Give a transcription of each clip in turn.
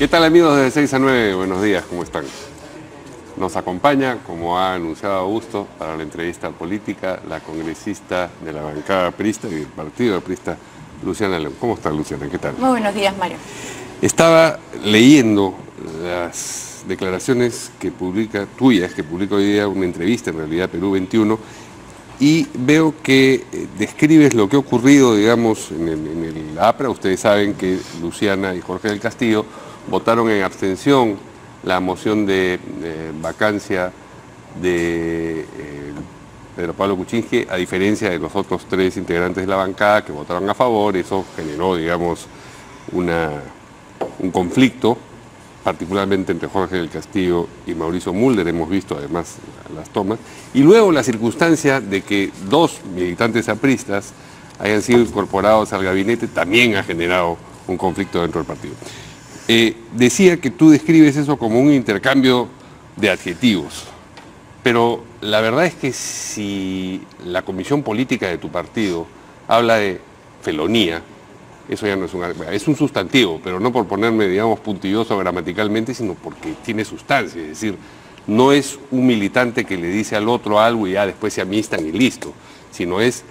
¿Qué tal, amigos de 6 a 9? Buenos días, ¿cómo están? Nos acompaña, como ha anunciado Augusto, para la entrevista política, la congresista de la bancada aprista y del partido aprista, Luciana León. ¿Cómo está, Luciana? ¿Qué tal? Muy buenos días, Mario. Estaba leyendo las declaraciones tuyas, que publica hoy día una entrevista, en realidad, Perú 21, y veo que describes lo que ha ocurrido, digamos, en el APRA. Ustedes saben que Luciana y Jorge del Castillo votaron en abstención la moción de vacancia de Pedro Pablo Kuczynski, a diferencia de los otros 3 integrantes de la bancada que votaron a favor. Eso generó, digamos, un conflicto, particularmente entre Jorge del Castillo y Mauricio Mulder. Hemos visto además las tomas. Y luego la circunstancia de que 2 militantes apristas hayan sido incorporados al gabinete también ha generado un conflicto dentro del partido. Decía que tú describes eso como un intercambio de adjetivos, pero la verdad es que si la comisión política de tu partido habla de felonía, eso ya no es un sustantivo, pero no por ponerme, digamos, puntilloso gramaticalmente, sino porque tiene sustancia. Es decir, no es un militante que le dice al otro algo y ya después se amistan y listo, sino es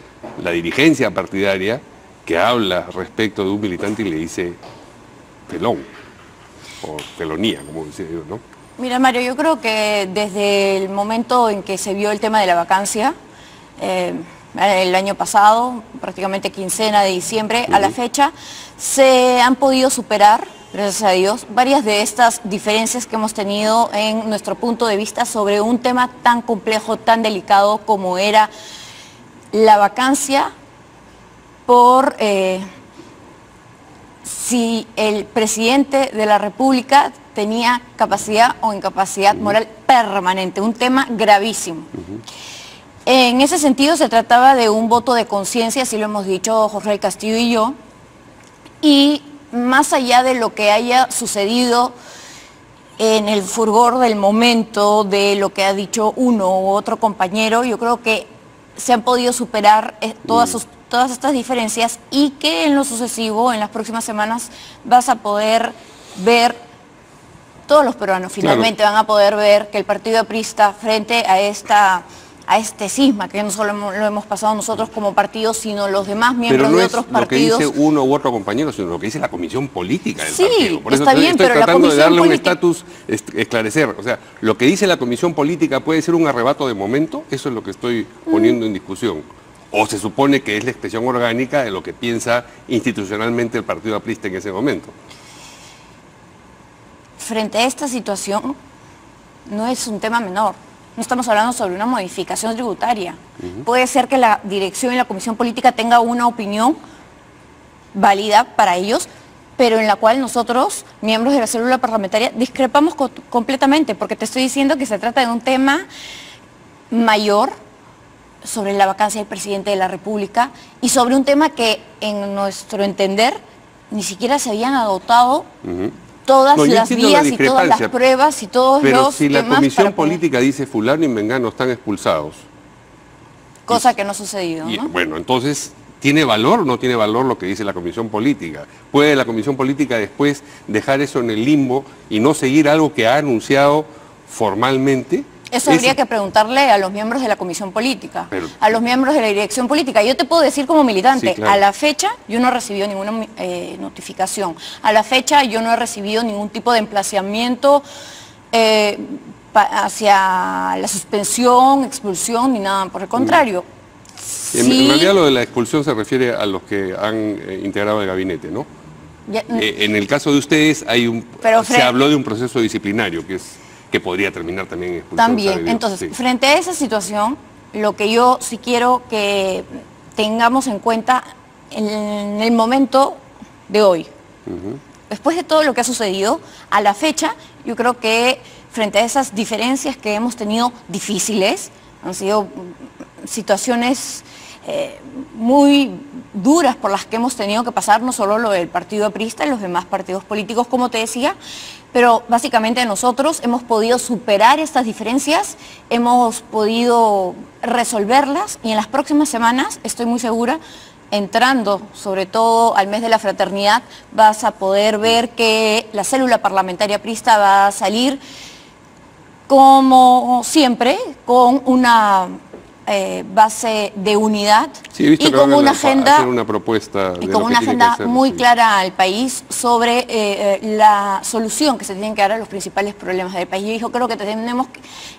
la dirigencia partidaria que habla respecto de un militante y le dice felón, o felonía, como decía yo, ¿no? Mira, Mario, yo creo que desde el momento en que se vio el tema de la vacancia, el año pasado, prácticamente quincena de diciembre, a la fecha, se han podido superar, gracias a Dios, varias de estas diferencias que hemos tenido en nuestro punto de vista sobre un tema tan complejo, tan delicado como era la vacancia por si el presidente de la República tenía capacidad o incapacidad moral permanente, un tema gravísimo. En ese sentido se trataba de un voto de conciencia, así lo hemos dicho Jorge del Castillo y yo, y más allá de lo que haya sucedido en el furgor del momento, de lo que ha dicho uno u otro compañero, yo creo que se han podido superar todas estas diferencias, y que en lo sucesivo, en las próximas semanas, vas a poder ver, todos los peruanos finalmente van a poder ver que el partido aprista, frente a este cisma, que no solo lo hemos pasado nosotros como partido, sino los demás miembros de otros partidos. Pero no es lo que dice uno u otro compañero, sino lo que dice la comisión política del partido. Por eso está bien, estoy pero tratando de darle un estatus, esclarecer. O sea, lo que dice la comisión política puede ser un arrebato de momento. Eso es lo que estoy poniendo en discusión. O se supone que es la expresión orgánica de lo que piensa institucionalmente el partido aprista en ese momento. Frente a esta situación, no es un tema menor. No estamos hablando sobre una modificación tributaria. Puede ser que la dirección y la comisión política tenga una opinión válida para ellos, pero en la cual nosotros, miembros de la célula parlamentaria, discrepamos completamente, porque te estoy diciendo que se trata de un tema mayor sobre la vacancia del presidente de la República, y sobre un tema que, en nuestro entender, ni siquiera se habían agotado todas las vías y todas las pruebas y todos los temas. Pero si la comisión política dice fulano y mengano están expulsados. Cosa que no ha sucedido, ¿no? Bueno, entonces, ¿tiene valor o no tiene valor lo que dice la comisión política? ¿Puede la comisión política después dejar eso en el limbo y no seguir algo que ha anunciado formalmente? Eso habría que preguntarle a los miembros de la comisión política, a los miembros de la dirección política. Yo te puedo decir como militante, a la fecha yo no he recibido ninguna notificación. A la fecha yo no he recibido ningún tipo de emplazamiento hacia la suspensión, expulsión, ni nada por el contrario. En realidad lo de la expulsión se refiere a los que han integrado el gabinete, ¿no? En el caso de ustedes se habló de un proceso disciplinario que podría terminar también en expulsión. También, entonces, frente a esa situación, lo que yo sí quiero que tengamos en cuenta en el momento de hoy, después de todo lo que ha sucedido, a la fecha, yo creo que frente a esas diferencias que hemos tenido difíciles, han sido situaciones muy duras por las que hemos tenido que pasar, no solo lo del partido aprista y los demás partidos políticos, como te decía, pero básicamente nosotros hemos podido superar estas diferencias, hemos podido resolverlas, y en las próximas semanas estoy muy segura entrando sobre todo al mes de la fraternidad, vas a poder ver que la célula parlamentaria aprista va a salir como siempre con una base de unidad sí, he visto y que con van una a agenda hacer una propuesta de y lo con que una tiene que agenda hacer, muy sí. clara al país sobre la solución que se tienen que dar a los principales problemas del país. Yo creo que tenemos,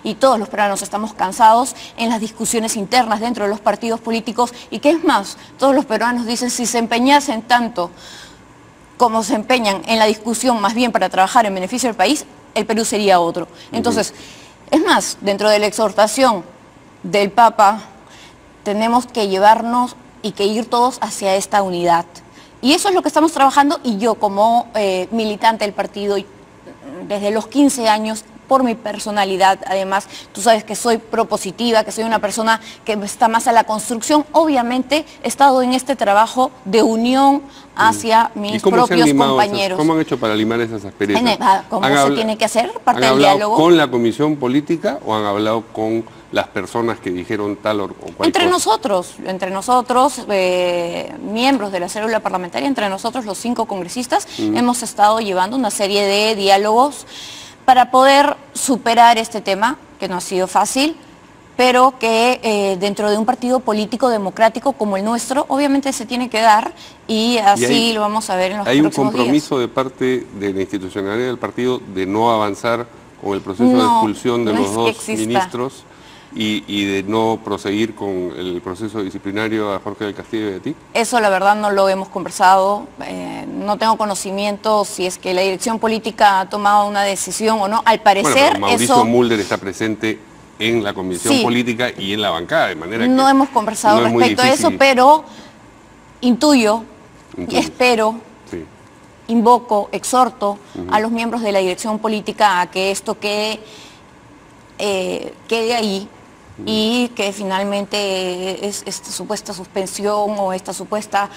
y todos los peruanos estamos cansados en las discusiones internas dentro de los partidos políticos, y que es más, todos los peruanos dicen, si se empeñasen tanto como se empeñan en la discusión más bien para trabajar en beneficio del país, el Perú sería otro. Entonces, es más, dentro de la exhortación del Papa, tenemos que llevarnos y que ir todos hacia esta unidad. Y eso es lo que estamos trabajando, y yo como militante del partido, desde los 15 años, por mi personalidad, además, tú sabes que soy propositiva, que soy una persona que está más a la construcción, obviamente he estado en este trabajo de unión hacia mis propios compañeros. ¿Cómo han hecho para limar esas asperezas? ¿Cómo se tiene que hacer? Parte ¿Han del hablado diálogo. con la comisión política o han hablado con las personas que dijeron tal o cual Entre cosa? nosotros, miembros de la célula parlamentaria, entre nosotros los 5 congresistas, hemos estado llevando una serie de diálogos para poder superar este tema, que no ha sido fácil, pero que dentro de un partido político democrático como el nuestro, obviamente se tiene que dar, y así lo vamos a ver en los próximos días. ¿Hay un compromiso de parte de la institucionalidad del partido de no avanzar con el proceso de expulsión de los 2 ministros y de no proseguir con el proceso disciplinario a Jorge del Castillo y a ti? Eso la verdad no lo hemos conversado, no tengo conocimiento si es que la dirección política ha tomado una decisión o no. Al parecer bueno, Mauricio Mulder está presente en la comisión política y en la bancada, de manera que no hemos conversado respecto a eso, pero intuyo. Y espero, invoco, exhorto a los miembros de la dirección política a que esto quede ahí, y que finalmente esta supuesta suspensión o esta supuesta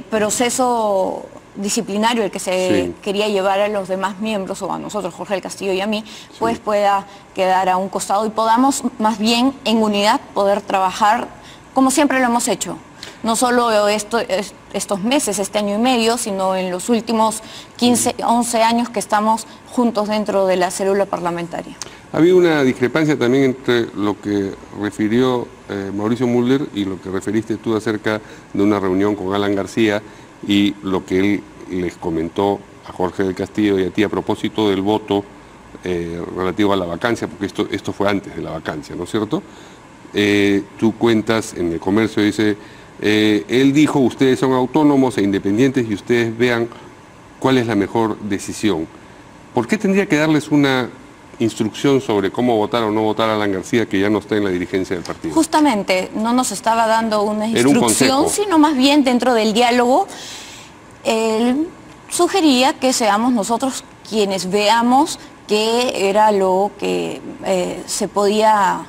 proceso disciplinario el que se quería llevar a los demás miembros, o a nosotros, Jorge del Castillo y a mí, pues pueda quedar a un costado y podamos más bien en unidad poder trabajar como siempre lo hemos hecho. No solo estos meses, este año y medio, sino en los últimos 15, 11 años que estamos juntos dentro de la célula parlamentaria. Había una discrepancia también entre lo que refirió Mauricio Mulder y lo que referiste tú acerca de una reunión con Alan García y lo que él les comentó a Jorge del Castillo y a ti a propósito del voto relativo a la vacancia, porque esto fue antes de la vacancia, ¿no es cierto? Tú cuentas en El Comercio, dice, él dijo, ustedes son autónomos e independientes y ustedes vean cuál es la mejor decisión. ¿Por qué tendría que darles una instrucción sobre cómo votar o no votar a Alan García, que ya no está en la dirigencia del partido? Justamente, no nos estaba dando una instrucción, un sino más bien dentro del diálogo, él sugería que seamos nosotros quienes veamos qué era lo que podía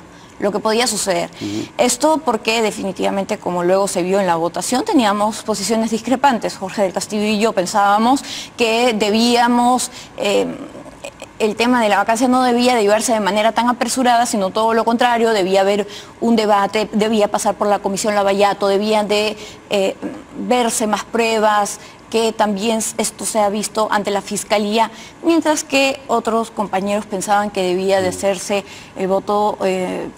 suceder. Esto porque definitivamente, como luego se vio en la votación, teníamos posiciones discrepantes. Jorge del Castillo y yo pensábamos que debíamos... el tema de la vacancia no debía de llevarse de manera tan apresurada, sino todo lo contrario, debía haber un debate, debía pasar por la Comisión Lavallato, debían de verse más pruebas, que también esto sea visto ante la Fiscalía, mientras que otros compañeros pensaban que debía de hacerse el voto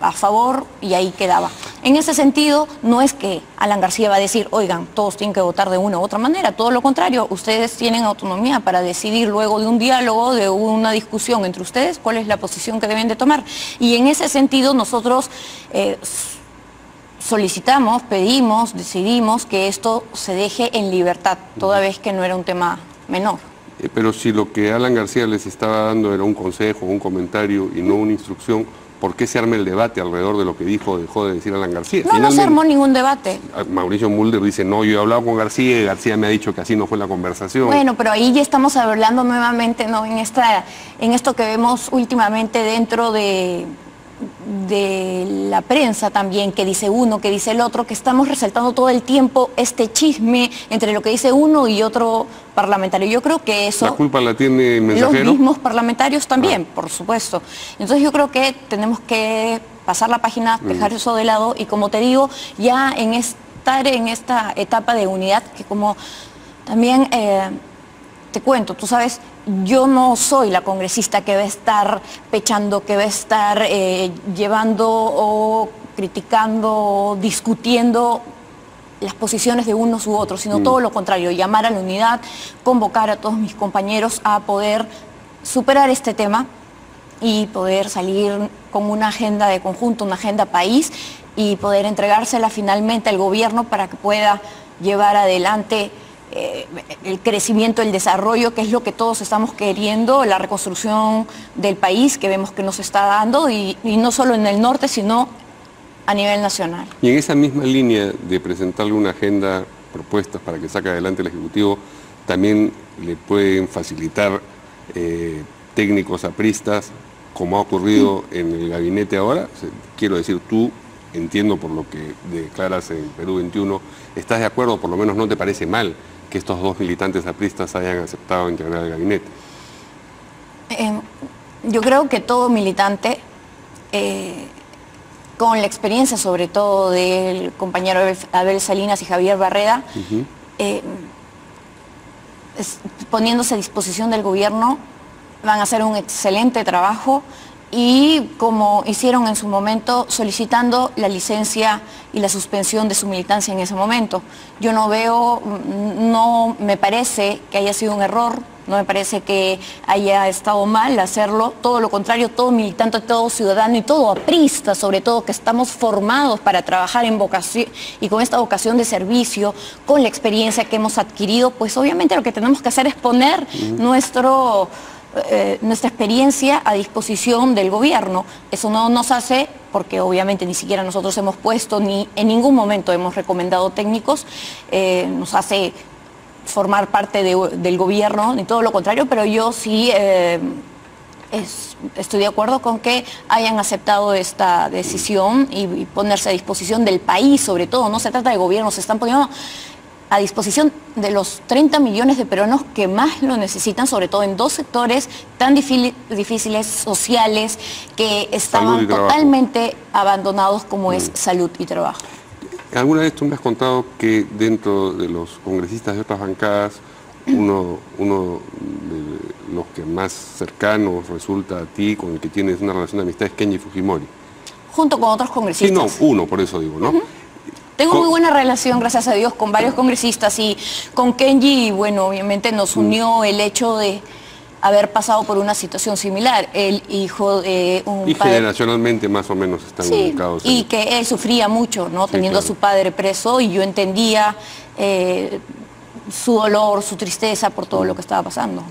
a favor, y ahí quedaba. En ese sentido, no es que Alan García va a decir, oigan, todos tienen que votar de una u otra manera, todo lo contrario, ustedes tienen autonomía para decidir luego de un diálogo, de una discusión entre ustedes, cuál es la posición que deben de tomar. Y en ese sentido nosotros solicitamos, pedimos, decidimos que esto se deje en libertad, toda vez que no era un tema menor. Pero si lo que Alan García les estaba dando era un consejo, un comentario y no una instrucción, ¿por qué se arma el debate alrededor de lo que dijo o dejó de decir Alan García? No se armó ningún debate. Mauricio Mulder dice, no, yo he hablado con García y García me ha dicho que así no fue la conversación. Bueno, pero ahí ya estamos hablando nuevamente, ¿no? en esto que vemos últimamente dentro de la prensa también, que dice uno, que dice el otro, que estamos resaltando todo el tiempo este chisme entre lo que dice uno y otro parlamentario. Yo creo que eso... ¿La culpa la tiene el mensajero? Los mismos parlamentarios también, por supuesto. Entonces yo creo que tenemos que pasar la página, dejar eso de lado, y como te digo, ya en estar en esta etapa de unidad que, como también te cuento, tú sabes, yo no soy la congresista que va a estar pechando, que va a estar llevando o criticando, discutiendo las posiciones de unos u otros, sino todo lo contrario, llamar a la unidad, convocar a todos mis compañeros a poder superar este tema y poder salir con una agenda de conjunto, una agenda país, y poder entregársela finalmente al gobierno para que pueda llevar adelante el crecimiento, el desarrollo, que es lo que todos estamos queriendo, la reconstrucción del país que vemos que nos está dando, y no solo en el norte, sino a nivel nacional. Y en esa misma línea de presentarle una agenda, propuestas para que saque adelante el Ejecutivo, también le pueden facilitar técnicos apristas, como ha ocurrido en el gabinete ahora. Quiero decir, tú, entiendo por lo que declaras en Perú 21, ¿estás de acuerdo, por lo menos no te parece mal, que estos dos militantes apristas hayan aceptado integrar el gabinete? Yo creo que todo militante, con la experiencia sobre todo del compañero Abel Salinas y Javier Barreda, poniéndose a disposición del gobierno, van a hacer un excelente trabajo, y como hicieron en su momento, solicitando la licencia y la suspensión de su militancia en ese momento. Yo no veo, no me parece que haya sido un error, no me parece que haya estado mal hacerlo, todo lo contrario, todo militante, todo ciudadano y todo aprista, sobre todo, que estamos formados para trabajar en vocación y con esta vocación de servicio, con la experiencia que hemos adquirido, pues obviamente lo que tenemos que hacer es poner nuestra experiencia a disposición del gobierno. Eso no nos hace, porque obviamente ni siquiera nosotros hemos puesto, ni en ningún momento hemos recomendado técnicos, nos hace formar parte del gobierno, ni todo lo contrario, pero yo sí estoy de acuerdo con que hayan aceptado esta decisión y ponerse a disposición del país, sobre todo. No se trata de gobierno, se están poniendo a disposición de los 30 millones de peruanos que más lo necesitan, sobre todo en dos sectores tan difíciles, sociales, que estaban totalmente abandonados, como es salud y trabajo. Alguna vez tú me has contado que dentro de los congresistas de otras bancadas, uno de los que más cercanos resulta a ti, con el que tienes una relación de amistad, es Kenji Fujimori. Junto con otros congresistas. Sí, no, uno, por eso digo, ¿no? Tengo muy buena relación, gracias a Dios, con varios congresistas, y con Kenji, y bueno, obviamente nos unió el hecho de haber pasado por una situación similar. El hijo de un y padre... generacionalmente más o menos están ubicados. Y que él sufría mucho, ¿no? Sí, teniendo claro. a su padre preso, y yo entendía su dolor, su tristeza por todo lo que estaba pasando.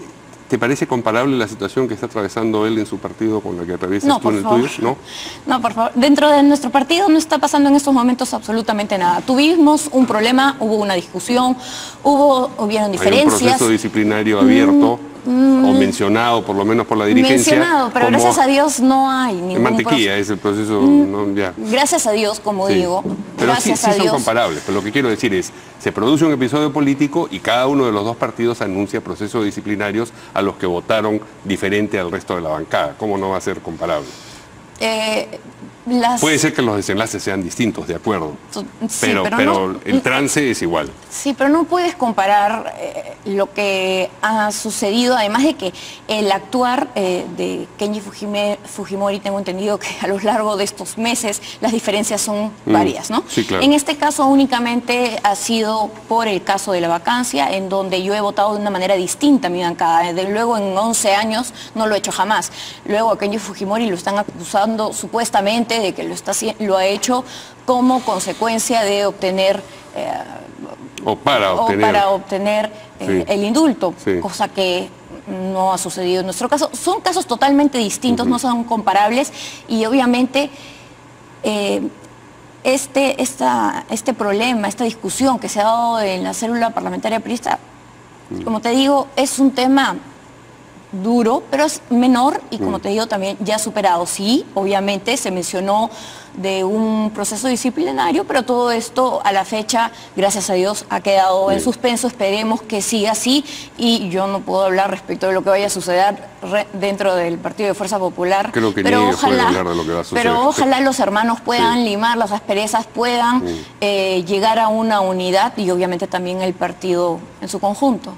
¿Te parece comparable la situación que está atravesando él en su partido con la que atraviesas tú en el tuyo? ¿No? No, por favor. Dentro de nuestro partido no está pasando en estos momentos absolutamente nada. Tuvimos un problema, hubo una discusión, hubieron diferencias. Hay un proceso disciplinario abierto, o mencionado por lo menos por la dirigencia. Mencionado, pero gracias a Dios no hay ningún en mantequilla es el proceso, no, ya. Gracias a Dios, como digo. Pero gracias sí a son Dios. comparables. Pero lo que quiero decir es, se produce un episodio político y cada uno de los dos partidos anuncia procesos disciplinarios a los que votaron diferente al resto de la bancada. ¿Cómo no va a ser comparable? Puede ser que los desenlaces sean distintos, de acuerdo, Sí, pero el trance es igual. Sí, pero no puedes comparar lo que ha sucedido, además de que el actuar de Kenji Fujimori, tengo entendido que a lo largo de estos meses las diferencias son varias, ¿no? Sí, claro. En este caso únicamente ha sido por el caso de la vacancia, en donde yo he votado de una manera distinta a mi bancada. Desde luego en 11 años no lo he hecho jamás. Luego a Kenji Fujimori lo están acusando supuestamente de que lo ha hecho como consecuencia de obtener para obtener sí, el indulto, sí, cosa que no ha sucedido en nuestro caso. Son casos totalmente distintos, no son comparables, y obviamente este problema, esta discusión que se ha dado en la célula parlamentaria aprista, como te digo, es un tema duro, pero es menor y, como te digo, también ya superado. Sí, obviamente se mencionó de un proceso disciplinario, pero todo esto a la fecha, gracias a Dios, ha quedado en suspenso. Esperemos que siga así, y yo no puedo hablar respecto de lo que vaya a suceder dentro del Partido de Fuerza Popular. Creo que pero ni puede hablar de lo que va a suceder. Pero ojalá los hermanos puedan limar las asperezas, puedan llegar a una unidad, y obviamente también el partido en su conjunto.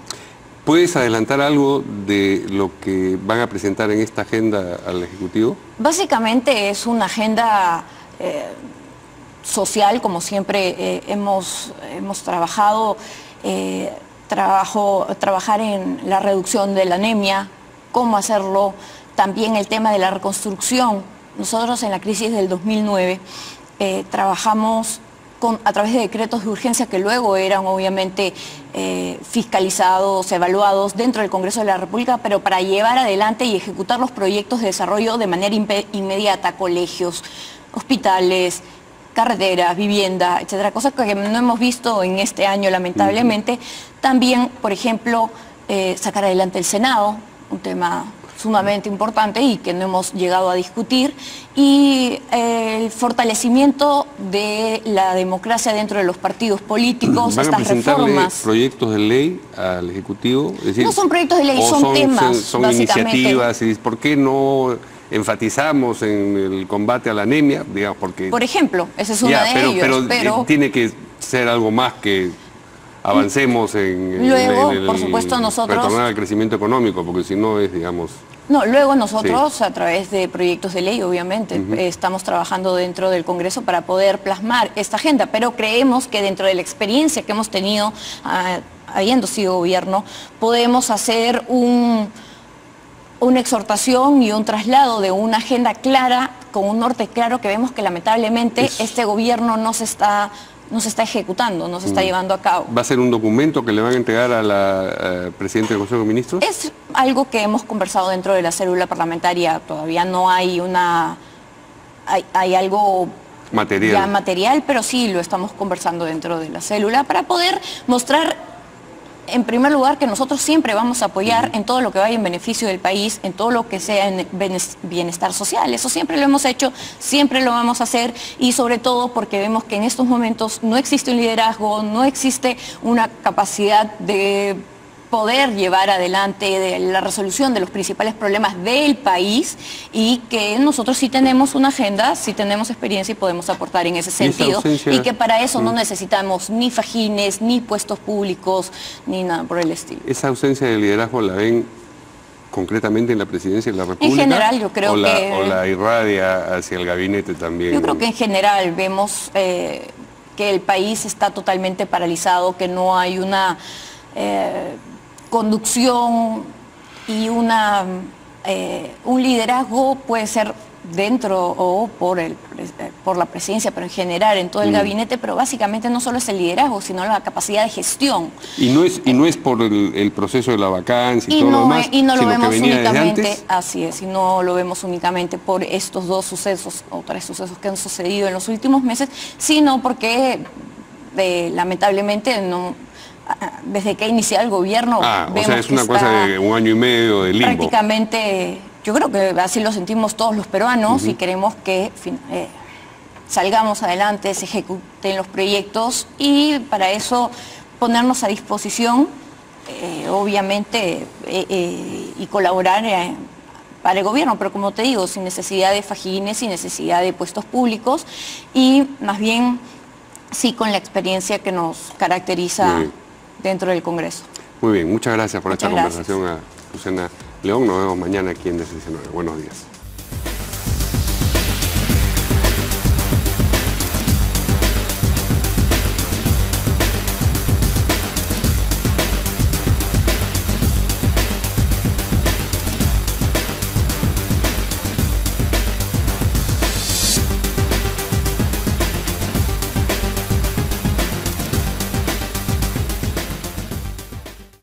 ¿Puedes adelantar algo de lo que van a presentar en esta agenda al Ejecutivo? Básicamente es una agenda social, como siempre hemos trabajado, trabajar en la reducción de la anemia, cómo hacerlo, también el tema de la reconstrucción. Nosotros en la crisis del 2009 trabajamos a través de decretos de urgencia que luego eran obviamente fiscalizados, evaluados dentro del Congreso de la República, pero para llevar adelante y ejecutar los proyectos de desarrollo de manera inmediata: colegios, hospitales, carreteras, vivienda, etcétera, cosas que no hemos visto en este año, lamentablemente. También, por ejemplo, sacar adelante el Senado, un tema sumamente importante y que no hemos llegado a discutir, y el fortalecimiento de la democracia dentro de los partidos políticos. ¿Van a presentarle proyectos de ley al Ejecutivo? Es decir, no son proyectos de ley, son temas, son iniciativas. ¿Y por qué no enfatizamos en el combate a la anemia? Digamos, porque, por ejemplo, esa es una de ellos. Pero tiene que ser algo más que avancemos en luego, por supuesto, nosotros retornar al crecimiento económico, porque si no es, digamos... No, luego nosotros, a través de proyectos de ley, obviamente, estamos trabajando dentro del Congreso para poder plasmar esta agenda, pero creemos que dentro de la experiencia que hemos tenido, habiendo sido gobierno, podemos hacer una exhortación y un traslado de una agenda clara, con un norte claro, que vemos que lamentablemente este gobierno no se está ejecutando, no se está llevando a cabo. ¿Va a ser un documento que le van a entregar a la Presidenta del Consejo de Ministros? Es algo que hemos conversado dentro de la célula parlamentaria. Todavía no hay hay algo material. Ya material, pero sí lo estamos conversando dentro de la célula para poder mostrar, en primer lugar, que nosotros siempre vamos a apoyar en todo lo que vaya en beneficio del país, en todo lo que sea en bienestar social. Eso siempre lo hemos hecho, siempre lo vamos a hacer, y sobre todo porque vemos que en estos momentos no existe un liderazgo, no existe una capacidad de poder llevar adelante la resolución de los principales problemas del país, y que nosotros sí tenemos una agenda, sí tenemos experiencia y podemos aportar en ese sentido, y que para eso no necesitamos ni fajines, ni puestos públicos, ni nada por el estilo. ¿Esa ausencia de liderazgo la ven concretamente en la Presidencia de la República? En general, yo creo que... ¿O la irradia hacia el gabinete también? Yo creo que en general vemos que el país está totalmente paralizado, que no hay una conducción y un liderazgo, puede ser dentro o por la presidencia, pero en general en todo el gabinete, pero básicamente no solo es el liderazgo, sino la capacidad de gestión. Y no es por el proceso de la vacancia y todo lo demás, y no lo vemos únicamente, así es, y no lo vemos únicamente por estos dos sucesos o tres sucesos que han sucedido en los últimos meses, sino porque lamentablemente desde que ha iniciado el gobierno, vemos, o sea, es una cosa de un año y medio de limbo. Prácticamente, yo creo que así lo sentimos todos los peruanos, y queremos que salgamos adelante, se ejecuten los proyectos, y para eso ponernos a disposición, obviamente, y colaborar para el gobierno, pero como te digo, sin necesidad de fajines, sin necesidad de puestos públicos, y más bien sí con la experiencia que nos caracteriza dentro del Congreso. Muy bien, muchas gracias por esta conversación a Lucena León. Nos vemos mañana aquí en DC19. Buenos días.